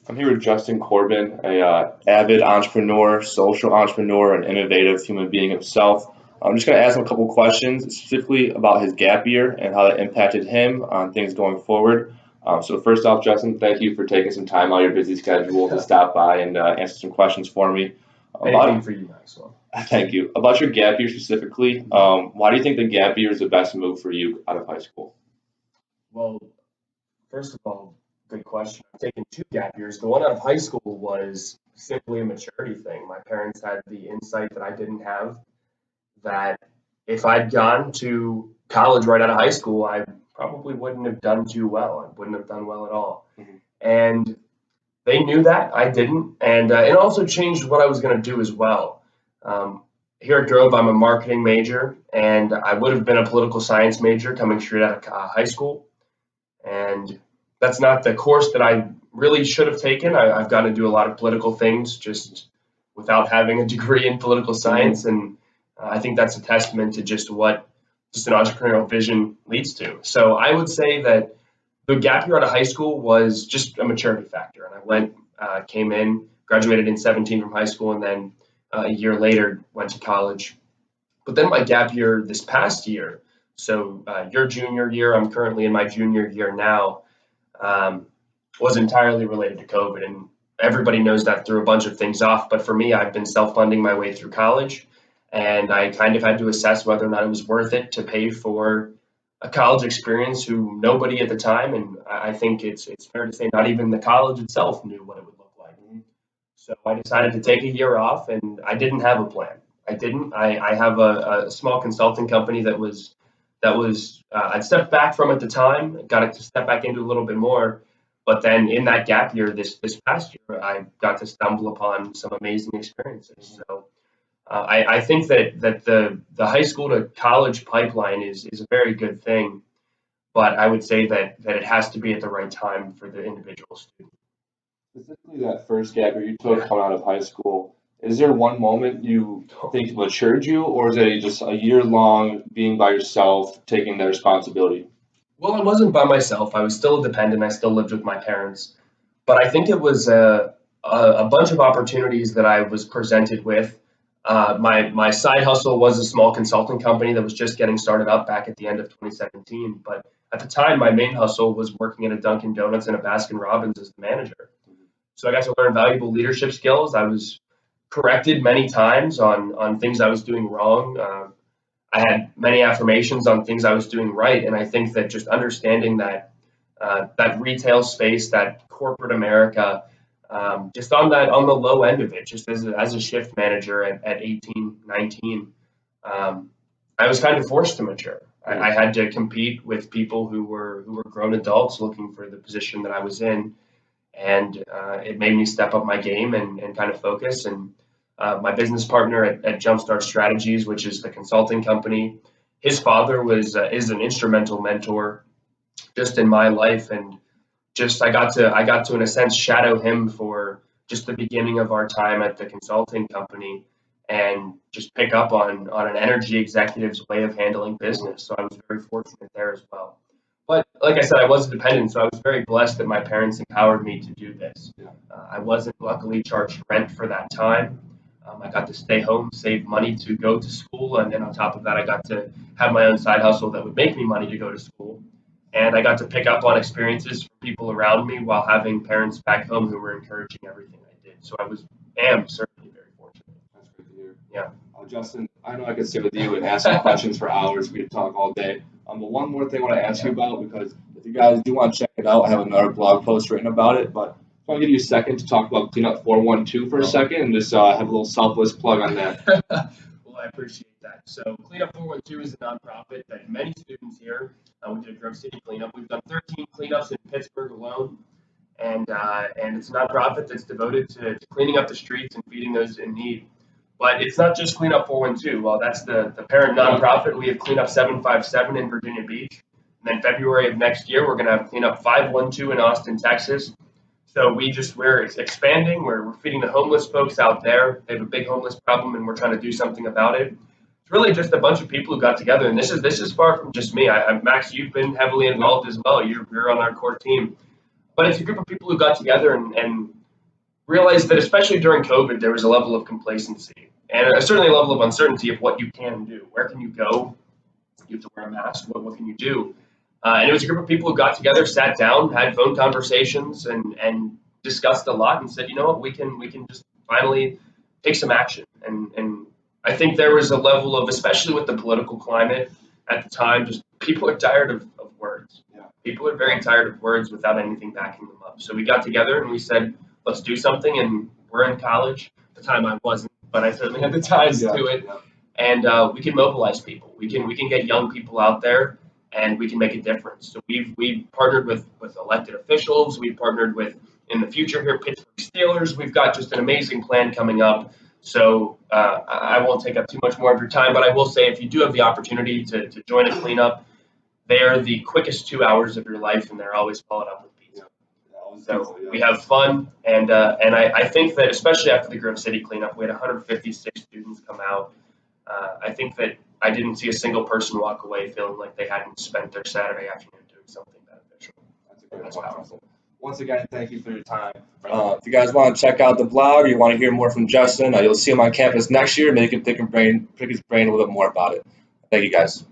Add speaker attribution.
Speaker 1: I'm here with Justin Corbin, a avid entrepreneur, social entrepreneur, and innovative human being himself. I'm just going to ask him a couple questions, specifically about his gap year and how that impacted him on things going forward. So first off, Justin, thank you for taking some time out of your busy schedule to stop by and answer some questions for me.
Speaker 2: Anything for you, Maxwell.
Speaker 1: Thank you. About your gap year specifically, why do you think the gap year is the best move for you out of high school?
Speaker 2: Well, first of all, good question. I've taken two gap years. The one out of high school was simply a maturity thing. My parents had the insight that I didn't have, that if I'd gone to college right out of high school, I probably wouldn't have done too well. I wouldn't have done well at all.
Speaker 1: Mhm.
Speaker 2: And they knew that. I didn't. And it also changed what I was going to do as well. Um, Here at Grove, I'm a marketing major, and I would have been a political science major coming straight out of high school. And that's not the course that I really should have taken. I've got to do a lot of political things just without having a degree in political science, and I think that's a testament to just what just an entrepreneurial vision leads to. So I would say that the gap year out of high school was just a maturity factor, and I came in, graduated in 17 from high school, and then a year later went to college. But then my gap year this past year, so your junior year, I'm currently in my junior year now, um, was entirely related to COVID. And everybody knows that threw a bunch of things off. But for me, I've been self funding my way through college. And I kind of had to assess whether or not it was worth it to pay for a college experience who nobody at the time, and I think it's fair to say not even the college itself knew what it would look like. So I decided to take a year off, and I didn't have a plan. I didn't. I have a small consulting company that I'd stepped back from at the time, got it to step back into a little bit more. But then in that gap year, this past year, I got to stumble upon some amazing experiences. So I think that the high school to college pipeline is a very good thing, but I would say that it has to be at the right time for the individual student.
Speaker 1: Specifically, that first gap year you took coming out of high school, is there one moment you think matured you, or is it just a year long being by yourself, taking that responsibility?
Speaker 2: Well, I wasn't by myself. I was still a dependent. I still lived with my parents. But I think it was a bunch of opportunities that I was presented with. My side hustle was a small consulting company that was just getting started up back at the end of 2017. But at the time, my main hustle was working at a Dunkin' Donuts and a Baskin Robbins as the manager. So I got to learn valuable leadership skills. I was corrected many times on things I was doing wrong. I had many affirmations on things I was doing right, and I think that just understanding that retail space, that corporate America, just on the low end of it, just as a shift manager at 18, 19, I was kind of forced to mature. I had to compete with people who were grown adults looking for the position that I was in, and it made me step up my game and kind of focus. And my business partner at Jumpstart Strategies, which is the consulting company, his father was is an instrumental mentor just in my life, and just I got to in a sense shadow him for just the beginning of our time at the consulting company, and just pick up on an energy executive's way of handling business. So I was very fortunate there as well. But like I said, I was dependent, so I was very blessed that my parents empowered me to do this.
Speaker 1: Yeah.
Speaker 2: I wasn't luckily charged rent for that time. I got to stay home, save money to go to school, and then on top of that, I got to have my own side hustle that would make me money to go to school. And I got to pick up on experiences from people around me while having parents back home who were encouraging everything I did. So am certainly very fortunate.
Speaker 1: That's great to hear.
Speaker 2: Yeah.
Speaker 1: Justin, I know I could sit with you and ask you questions for hours. We could talk all day. But one more thing I want to ask you about, because if you guys do want to check it out, I have another blog post written about it. But I want to give you a second to talk about Cleanup 412 for a second and just have a little selfless plug on that.
Speaker 2: Well, I appreciate that. So, Cleanup 412 is a nonprofit that many students here, we did a Grove City cleanup. We've done 13 cleanups in Pittsburgh alone, and it's a nonprofit that's devoted to cleaning up the streets and feeding those in need. But it's not just Cleanup 412. Well, that's the parent nonprofit. We have Cleanup 757 in Virginia Beach. And then February of next year, we're going to have Cleanup 512 in Austin, Texas. So we're expanding. We're feeding the homeless folks out there. They have a big homeless problem, and we're trying to do something about it. It's really just a bunch of people who got together, and this is far from just me. Max, you've been heavily involved as well. You're on our core team. but it's a group of people who got together and realized that, especially during COVID, there was a level of complacency and certainly a level of uncertainty of what you can do. Where can you go? You have to wear a mask. What can you do? And it was a group of people who got together, sat down, had phone conversations, and discussed a lot, and said, you know what, we can just finally take some action. And I think there was a level of, especially with the political climate at the time, just people are tired of words.
Speaker 1: Yeah.
Speaker 2: People are very tired of words without anything backing them up. So we got together and we said, let's do something. And we're in college. At the time I wasn't, but I certainly had the ties to it.
Speaker 1: Yeah.
Speaker 2: And we can mobilize people. We can get young people out there, and we can make a difference. So we've partnered with elected officials. We've partnered with, in the future here, Pittsburgh Steelers. We've got just an amazing plan coming up. So I won't take up too much more of your time, but I will say, if you do have the opportunity to join a cleanup, they are the quickest 2 hours of your life, and they're always followed up with pizza. So we have fun, and I think that, especially after the Grove City cleanup, we had 156 students come out. I think that I didn't see a single person walk away feeling like they hadn't spent their Saturday afternoon doing something beneficial. That's powerful.
Speaker 1: Once again, thank you for your time. If you guys want to check out the blog or you want to hear more from Justin, you'll see him on campus next year. Maybe you can pick his brain a little bit more about it. Thank you, guys.